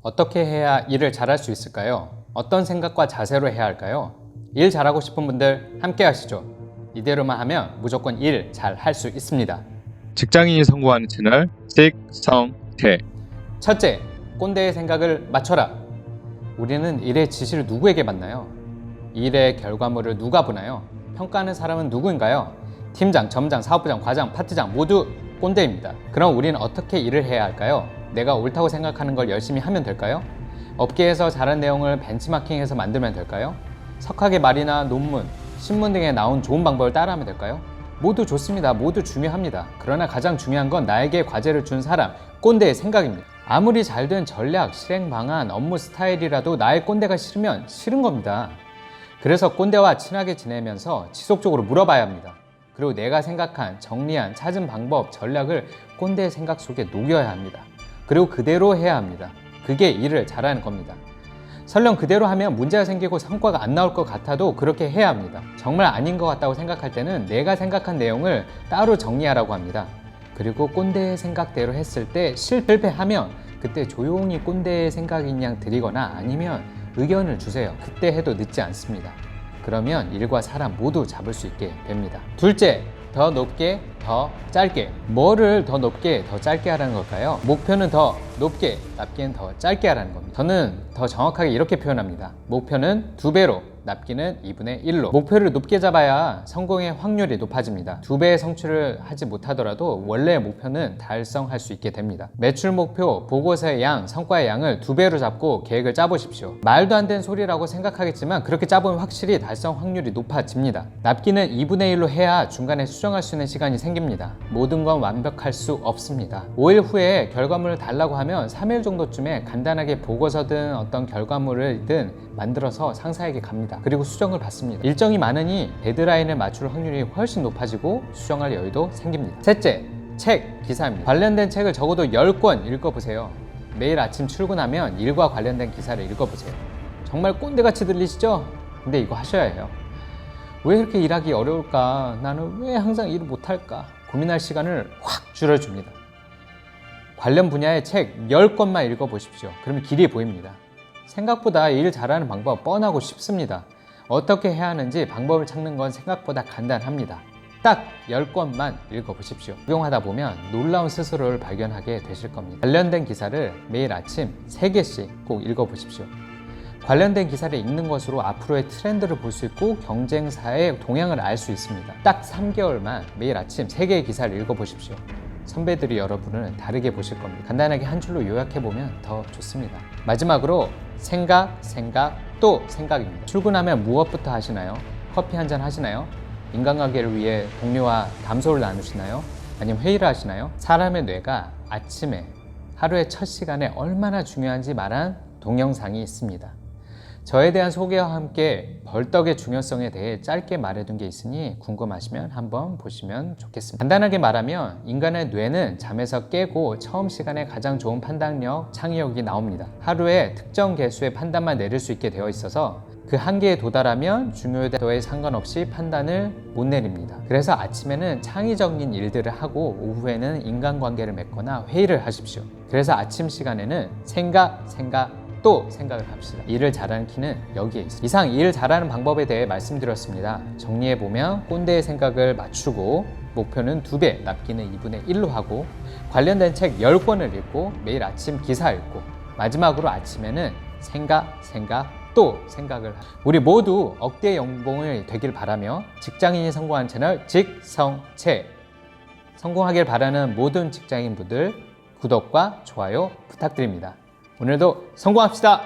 어떻게 해야 일을 잘할 수 있을까요? 어떤 생각과 자세로 해야 할까요? 일 잘하고 싶은 분들 함께 하시죠. 이대로만 하면 무조건 일 잘 할 수 있습니다. 직장인이 성공하는 채널 직성태. 첫째, 꼰대의 생각을 맞춰라. 우리는 일의 지시를 누구에게 받나요? 일의 결과물을 누가 보나요? 평가하는 사람은 누구인가요? 팀장, 점장, 사업부장, 과장, 파트장 모두 꼰대입니다. 그럼 우리는 어떻게 일을 해야 할까요? 내가 옳다고 생각하는 걸 열심히 하면 될까요? 업계에서 잘한 내용을 벤치마킹해서 만들면 될까요? 석학의 말이나 논문, 신문 등에 나온 좋은 방법을 따라하면 될까요? 모두 좋습니다. 모두 중요합니다. 그러나 가장 중요한 건 나에게 과제를 준 사람, 꼰대의 생각입니다. 아무리 잘된 전략, 실행 방안, 업무 스타일이라도 나의 꼰대가 싫으면 싫은 겁니다. 그래서 꼰대와 친하게 지내면서 지속적으로 물어봐야 합니다. 그리고 내가 생각한, 정리한, 찾은 방법, 전략을 꼰대의 생각 속에 녹여야 합니다. 그리고 그대로 해야 합니다. 그게 일을 잘하는 겁니다. 설령 그대로 하면 문제가 생기고 성과가 안 나올 것 같아도 그렇게 해야 합니다. 정말 아닌 것 같다고 생각할 때는 내가 생각한 내용을 따로 정리하라고 합니다. 그리고 꼰대의 생각대로 했을 때 실패하면 그때 조용히 꼰대의 생각인 양 드리거나 아니면 의견을 주세요. 그때 해도 늦지 않습니다. 그러면 일과 사람 모두 잡을 수 있게 됩니다. 둘째, 더 높게, 더 짧게. 뭐를 더 높게, 더 짧게 하라는 걸까요? 목표는 더 높게, 납기는 더 짧게 하라는 겁니다. 저는 더 정확하게 이렇게 표현합니다. 목표는 2배로, 납기는 2분의 1로. 목표를 높게 잡아야 성공의 확률이 높아집니다. 2배의 성취를 하지 못하더라도 원래의 목표는 달성할 수 있게 됩니다. 매출 목표, 보고서의 양, 성과의 양을 2배로 잡고 계획을 짜보십시오. 말도 안 되는 소리라고 생각하겠지만 그렇게 짜보면 확실히 달성 확률이 높아집니다. 납기는 2분의 1로 해야 중간에 수정할 수 있는 시간이 생깁니다. 모든 건 완벽할 수 없습니다. 5일 후에 결과물을 달라고 하면 3일 정도쯤에 간단하게 보고서든 어떤 결과물을든 만들어서 상사에게 갑니다. 그리고 수정을 받습니다. 일정이 많으니 데드라인을 맞출 확률이 훨씬 높아지고 수정할 여유도 생깁니다. 셋째, 책, 기사입니다. 관련된 책을 적어도 10권 읽어보세요. 매일 아침 출근하면 일과 관련된 기사를 읽어보세요. 정말 꼰대같이 들리시죠? 근데 이거 하셔야 해요. 왜 이렇게 일하기 어려울까? 나는 왜 항상 일을 못할까? 고민할 시간을 확 줄여줍니다. 관련 분야의 책 10권만 읽어보십시오. 그러면 길이 보입니다. 생각보다 일 잘하는 방법 뻔하고 쉽습니다. 어떻게 해야 하는지 방법을 찾는 건 생각보다 간단합니다. 딱 10권만 읽어보십시오. 적용하다 보면 놀라운 스스로를 발견하게 되실 겁니다. 관련된 기사를 매일 아침 3개씩 꼭 읽어보십시오. 관련된 기사를 읽는 것으로 앞으로의 트렌드를 볼 수 있고 경쟁사의 동향을 알 수 있습니다. 딱 3개월만 매일 아침 3개의 기사를 읽어보십시오. 선배들이 여러분을 다르게 보실 겁니다. 간단하게 한 줄로 요약해보면 더 좋습니다. 마지막으로 생각, 또 생각입니다. 출근하면 무엇부터 하시나요? 커피 한잔 하시나요? 인간관계를 위해 동료와 담소를 나누시나요? 아니면 회의를 하시나요? 사람의 뇌가 아침에 하루의 첫 시간에 얼마나 중요한지 말한 동영상이 있습니다. 저에 대한 소개와 함께 벌떡의 중요성에 대해 짧게 말해둔 게 있으니 궁금하시면 한번 보시면 좋겠습니다. 간단하게 말하면 인간의 뇌는 잠에서 깨고 처음 시간에 가장 좋은 판단력, 창의력이 나옵니다. 하루에 특정 개수의 판단만 내릴 수 있게 되어 있어서 그 한계에 도달하면 중요도에 상관없이 판단을 못 내립니다. 그래서 아침에는 창의적인 일들을 하고 오후에는 인간관계를 맺거나 회의를 하십시오. 그래서 아침 시간에는 또 생각을 합시다. 일을 잘하는 키는 여기에 있습니다. 이상 일을 잘하는 방법에 대해 말씀드렸습니다. 정리해보면 꼰대의 생각을 맞추고 목표는 2배, 납기는 2분의 1로 하고 관련된 책 10권을 읽고 매일 아침 기사 읽고 마지막으로 아침에는 또 생각을 합니다. 우리 모두 억대 연봉을 되길 바라며 직장인이 성공한 채널 직성채 성공하길 바라는 모든 직장인분들 구독과 좋아요 부탁드립니다. 오늘도 성공합시다.